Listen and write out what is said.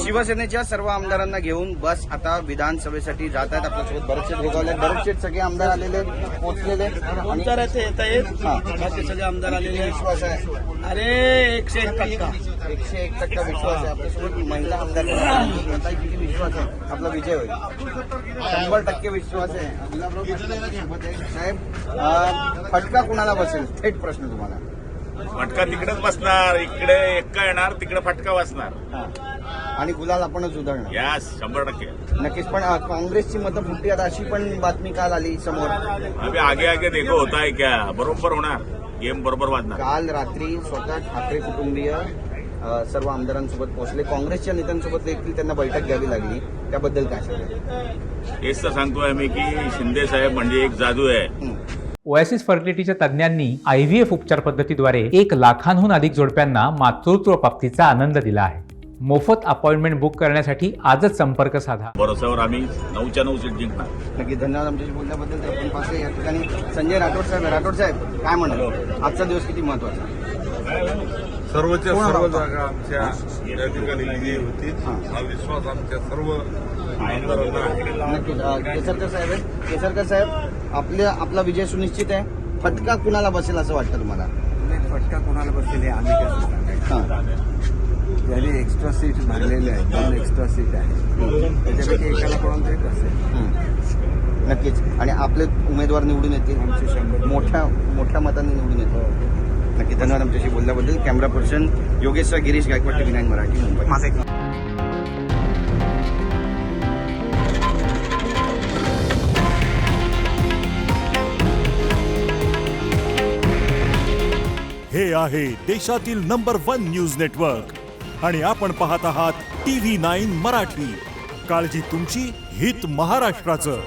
शिवसेनेच्या सर्व आमदारांना घेऊन बस आता विधानसभेसाठी जात आहेत. आपल्यासोबत बरेचसे भेगावले, बरेचसे सगळे आमदार आलेले, पोहोचलेले. आमदार येत आहेत, बाकी सगळे आमदार आलेले. विश्वास आहे, अरे 101% विश्वास आहे. आपल्यासोबत महिला आमदार आहेत. किती विश्वास आहे आपला विजय होईल? 100% विश्वास आहे. साहेब, फटका कुणाला बसेल? थेट प्रश्न तुम्हाला. फटका तिकडेच बसणार, इकडे एक्का येणार, तिकडे फटका बसणार. आणि गुलाल आपणच उधळणार. यास 100%. नक्कीच. पण काँग्रेसची मतं फुटली आता, अशी पण बातमी काल आली समोर. अभी आगे आगे देखो होता है क्या, बरोबर होणार, गेम बरोबर वाजणार. काल रात्री स्वतः ठाकरे कुटुंबीय सर्व आमदारांसोबत पोहोचले. काँग्रेसच्या नेत्यांसोबत देखील त्यांना बैठक घ्यावी लागली. त्याबद्दल काय सांगाल? तेच तर सांगतोय मी की शिंदे साहेब म्हणजे एक जादू आहे. ओएसिस फर्टिलिटीच्या तज्ज्ञांनी IVF उपचार पद्धतीद्वारे 1 लाखांहून अधिक जोडप्यांना मातृत्व प्राप्तीचा आनंद दिला आहे. मोफत अपॉइंटमेंट बुक करण्यासाठी आजच संपर्क साधा. भरोसावर आम्ही 9च्या 9 सीट जिंकणार. नक्की. धन्यवाद आमच्याशी बोलल्याबद्दल. तर आपण पाहतो या ठिकाणी संजय राठोड साहेब. राठोड साहेब, काय म्हणाल, आजचा दिवस किती महत्वाचा? सर्वच्या सर्व जागा आमच्या या ठिकाणी विजयी होतील हा विश्वास आमच्या सर्व आमदारांना आहे. नक्कीच. केसरकर साहेब आहेत. केसरकर साहेब, आपला विजय सुनिश्चित आहे. फटका कुणाला बसेल असं वाटतं तुम्हाला? फटका कोणाला बसेल हे आम्ही कसं सांगायचं. ज्याने एक्स्ट्रा सीट भरलेले आहेत, 2 एक्स्ट्रा सीट आहे, त्याच्यापैकी एकाला कोणाला तरी बसेल. नक्कीच. आणि आपले उमेदवार निवडून येतील, आमचे 100 मोठ्या मतांनी निवडून येतील. नक्की. धन्यवाद आमच्याशी बोलल्याबद्दल. Camera person Yogesh Girish Gaikwad, TV9 Marathi, Mumbai. हे आहे देशातील नंबर 1 न्यूज नेटवर्क आणि आपण पाहत आहात TV9 मराठी. काळजी तुमची, हित महाराष्ट्राचं.